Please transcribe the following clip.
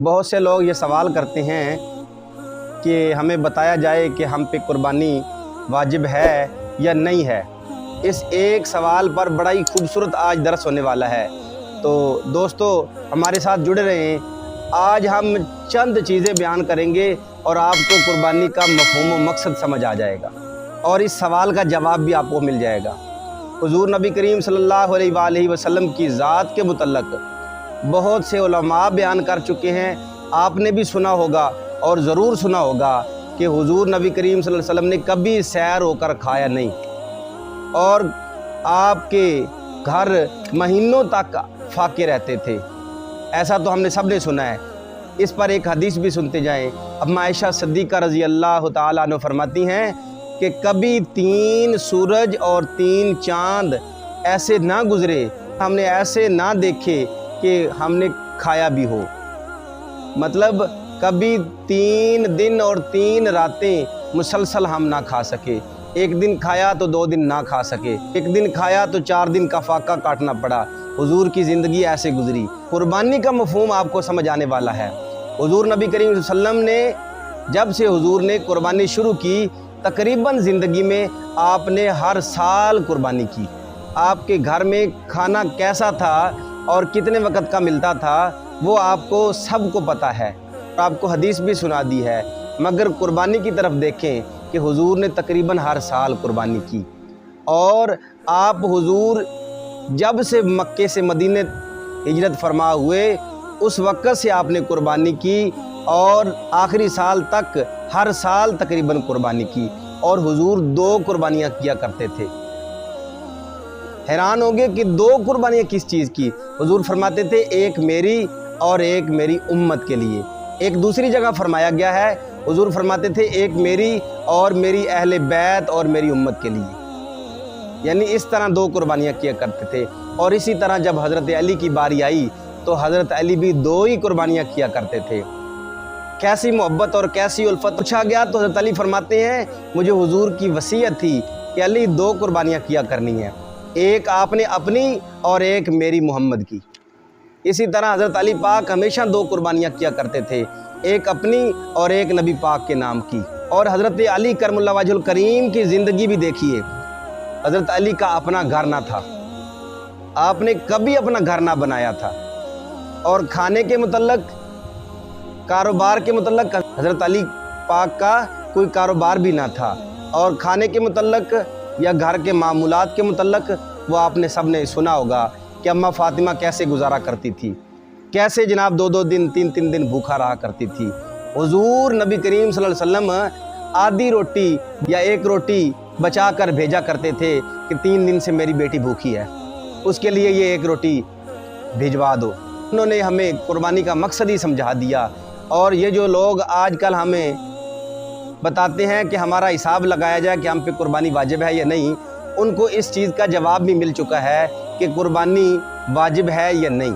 بہت سے لوگ یہ سوال کرتے ہیں کہ ہمیں بتایا جائے کہ ہم پہ قربانی واجب ہے یا نہیں ہے۔ اس ایک سوال پر بڑا ہی خوبصورت آج درس ہونے والا ہے، تو دوستو ہمارے ساتھ جڑے رہیں۔ آج ہم چند چیزیں بیان کریں گے اور آپ کو قربانی کا مفہوم و مقصد سمجھ آ جائے گا اور اس سوال کا جواب بھی آپ کو مل جائے گا۔ حضور نبی کریم صلی اللہ علیہ وآلہ وسلم کی ذات کے متعلق بہت سے علماء بیان کر چکے ہیں۔ آپ نے بھی سنا ہوگا اور ضرور سنا ہوگا کہ حضور نبی کریم صلی اللہ علیہ وسلم نے کبھی سیر ہو کر کھایا نہیں، اور آپ کے گھر مہینوں تک فاقے رہتے تھے۔ ایسا تو ہم نے سب نے سنا ہے۔ اس پر ایک حدیث بھی سنتے جائیں۔ اما عائشہ صدیقہ رضی اللہ تعالیٰ عنہ فرماتی ہیں کہ کبھی 3 سورج اور 3 چاند ایسے نہ گزرے، ہم نے ایسے نہ دیکھے کہ ہم نے کھایا بھی ہو۔ مطلب کبھی 3 دن اور 3 راتیں مسلسل ہم نہ کھا سکے۔ ایک دن کھایا تو 2 دن نہ کھا سکے، ایک دن کھایا تو 4 دن کا فاقہ کاٹنا پڑا۔ حضور کی زندگی ایسے گزری۔ قربانی کا مفہوم آپ کو سمجھ آنے والا ہے۔ حضور نبی کریم صلی اللہ علیہ وسلم نے جب سے حضور نے قربانی شروع کی، تقریباً زندگی میں آپ نے ہر سال قربانی کی۔ آپ کے گھر میں کھانا کیسا تھا اور کتنے وقت کا ملتا تھا وہ آپ کو سب کو پتہ ہے، آپ کو حدیث بھی سنا دی ہے۔ مگر قربانی کی طرف دیکھیں کہ حضور نے تقریباً ہر سال قربانی کی، اور آپ حضور جب سے مکے سے مدینہ ہجرت فرما ہوئے اس وقت سے آپ نے قربانی کی، اور آخری سال تک ہر سال تقریباً قربانی کی، اور حضور 2 قربانیاں کیا کرتے تھے۔ حیران ہوگے کہ 2 قربانیاں کس چیز کی؟ حضور فرماتے تھے ایک میری اور ایک میری امت کے لیے۔ ایک دوسری جگہ فرمایا گیا ہے، حضور فرماتے تھے ایک میری اور میری اہل بیت اور میری امت کے لیے۔ یعنی اس طرح 2 قربانیاں کیا کرتے تھے۔ اور اسی طرح جب حضرت علی کی باری آئی تو حضرت علی بھی 2 ہی قربانیاں کیا کرتے تھے۔ کیسی محبت اور کیسی الفت! پوچھا گیا تو حضرت علی فرماتے ہیں مجھے حضور کی وصیت تھی کہ علی 2 قربانیاں کیا کرنی ہیں، ایک آپ نے اپنی اور ایک میری محمد کی۔ اسی طرح حضرت علی پاک ہمیشہ 2 قربانیاں کیا کرتے تھے، ایک اپنی اور ایک نبی پاک کے نام کی۔ اور حضرت علی کرم اللہ وجہ الکریم کی زندگی بھی دیکھیے۔ حضرت علی کا اپنا گھر نہ تھا، آپ نے کبھی اپنا گھر نہ بنایا تھا، اور کھانے کے متعلق، کاروبار کے متعلق حضرت علی پاک کا کوئی کاروبار بھی نہ تھا، اور کھانے کے متعلق یا گھر کے معمولات کے متعلق وہ آپ نے سب نے سنا ہوگا کہ اماں فاطمہ کیسے گزارا کرتی تھی، کیسے جناب 2 دن 3 دن بھوکا رہا کرتی تھی۔ حضور نبی کریم صلی اللہ علیہ وسلم آدھی روٹی یا 1 روٹی بچا کر بھیجا کرتے تھے کہ 3 دن سے میری بیٹی بھوکی ہے، اس کے لیے یہ 1 روٹی بھیجوا دو۔ انہوں نے ہمیں قربانی کا مقصد ہی سمجھا دیا۔ اور یہ جو لوگ آج کل ہمیں بتاتے ہیں کہ ہمارا حساب لگایا جائے کہ ہم پہ قربانی واجب ہے یا نہیں، ان کو اس چیز کا جواب بھی مل چکا ہے کہ قربانی واجب ہے یا نہیں۔